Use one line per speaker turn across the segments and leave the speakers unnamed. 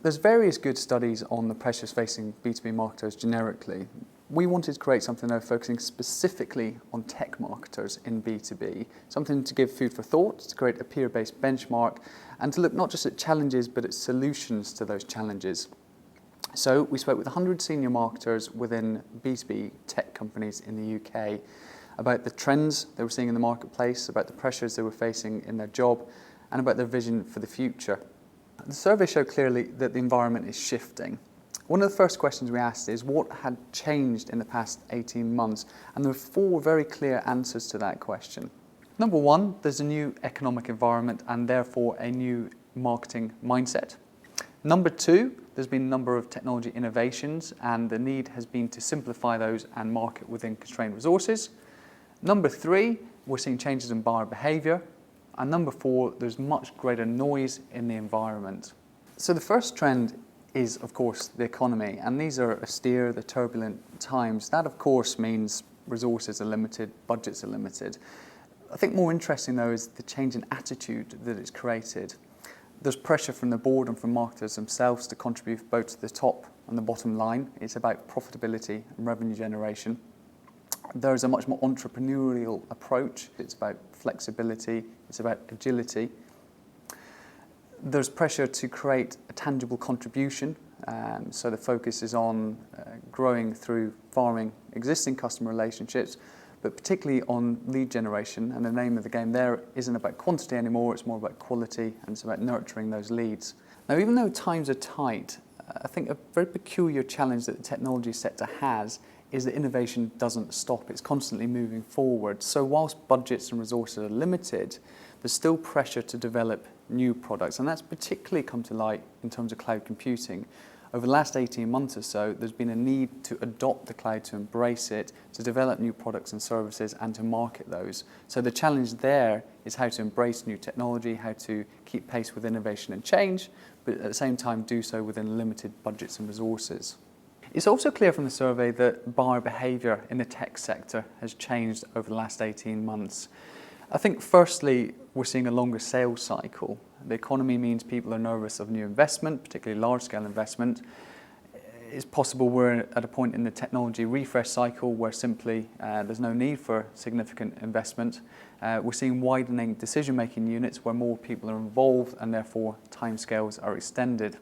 There's various good studies on the pressures facing B2B marketers generically. We wanted to create something though focusing specifically on tech marketers in B2B, something to give food for thought, to create a peer-based benchmark, and to look not just at challenges but at solutions to those challenges. So we spoke with 100 senior marketers within B2B tech companies in the UK about the trends they were seeing in the marketplace, about the pressures they were facing in their job, and about their vision for the future. The survey showed clearly that the environment is shifting. One of the first questions we asked is what had changed in the past 18 months, and there were 4 very clear answers to that question. Number 1, there's a new economic environment and therefore a new marketing mindset. Number 2, there's been a number of technology innovations and the need has been to simplify those and market within constrained resources. Number 3, we're seeing changes in buyer behaviour. And number 4, there's much greater noise in the environment. So the first trend is, of course, the economy. And these are austere, the turbulent times. That, of course, means resources are limited, budgets are limited. I think more interesting, though, is the change in attitude that it's created. There's pressure from the board and from marketers themselves to contribute both to the top and the bottom line. It's about profitability and revenue generation. There's a much more entrepreneurial approach. It's about flexibility, it's about agility. There's pressure to create a tangible contribution, so the focus is on growing through farming existing customer relationships, but particularly on lead generation, and the name of the game there isn't about quantity anymore, it's more about quality, and it's about nurturing those leads. Now, even though times are tight, I think a very peculiar challenge that the technology sector has is that innovation doesn't stop, it's constantly moving forward. So whilst budgets and resources are limited, there's still pressure to develop new products, and that's particularly come to light in terms of cloud computing. Over the last 18 months or so, there's been a need to adopt the cloud, to embrace it, to develop new products and services and to market those. So the challenge there is how to embrace new technology, how to keep pace with innovation and change, but at the same time do so within limited budgets and resources. It's also clear from the survey that buyer behaviour in the tech sector has changed over the last 18 months. I think firstly, we're seeing a longer sales cycle. The economy means people are nervous of new investment, particularly large-scale investment. It's possible we're at a point in the technology refresh cycle where simply there's no need for significant investment. We're seeing widening decision-making units where more people are involved and therefore timescales are extended.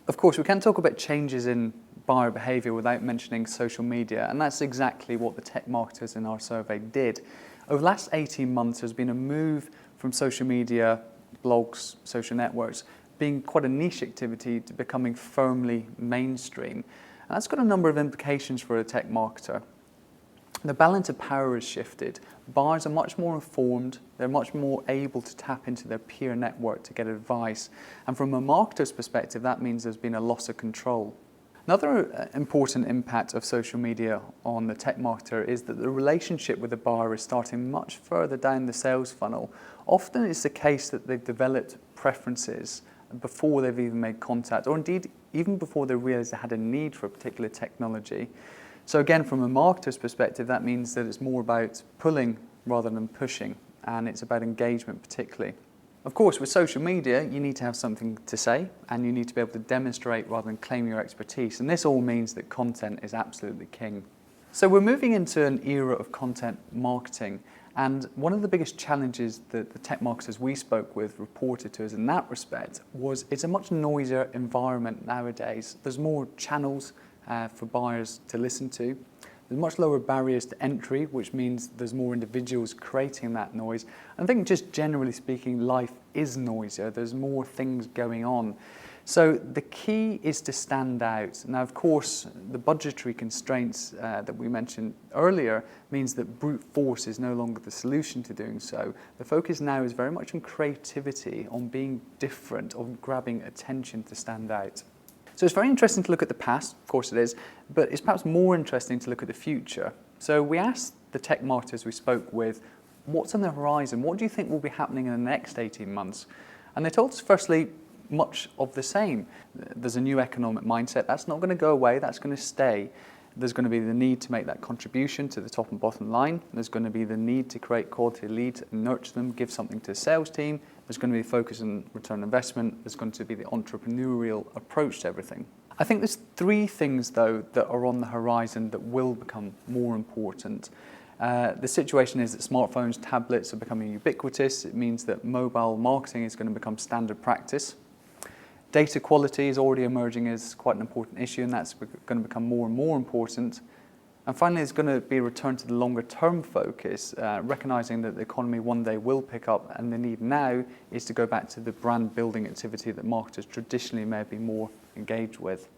Of course, we can't talk about changes in buyer behaviour without mentioning social media, and that's exactly what the tech marketers in our survey did. Over the last 18 months, there's been a move from social media, blogs, social networks, being quite a niche activity to becoming firmly mainstream. And that's got a number of implications for a tech marketer. The balance of power has shifted. Buyers are much more informed, they're much more able to tap into their peer network to get advice. And from a marketer's perspective, that means there's been a loss of control. Another important impact of social media on the tech marketer is that the relationship with the buyer is starting much further down the sales funnel. Often it's the case that they've developed preferences before they've even made contact, or indeed even before they realize they had a need for a particular technology. So again, from a marketer's perspective, that means that it's more about pulling rather than pushing, and it's about engagement particularly. Of course, with social media, you need to have something to say and you need to be able to demonstrate rather than claim your expertise. And this all means that content is absolutely king. So we're moving into an era of content marketing. And one of the biggest challenges that the tech marketers we spoke with reported to us in that respect was it's a much noisier environment nowadays. There's more channels for buyers to listen to. There's much lower barriers to entry, which means there's more individuals creating that noise. And I think just generally speaking, life is noisier. There's more things going on. So the key is to stand out. Now, of course, the budgetary constraints that we mentioned earlier means that brute force is no longer the solution to doing so. The focus now is very much on creativity, on being different, on grabbing attention to stand out. So it's very interesting to look at the past, of course it is, but it's perhaps more interesting to look at the future. So we asked the tech marketers we spoke with, what's on the horizon? What do you think will be happening in the next 18 months? And they told us, firstly, much of the same. There's a new economic mindset. That's not going to go away. That's going to stay. There's going to be the need to make that contribution to the top and bottom line. There's going to be the need to create quality leads and nurture them, give something to the sales team, There's going to be a focus on return on investment. There's going to be the entrepreneurial approach to everything. I think there's three things, though, that are on the horizon that will become more important. The situation is that smartphones, tablets are becoming ubiquitous. It means that mobile marketing is going to become standard practice. Data quality is already emerging as quite an important issue, and that's going to become more and more important. And finally, there's going to be a return to the longer term focus, recognising that the economy one day will pick up, and the need now is to go back to the brand building activity that marketers traditionally may have been more engaged with.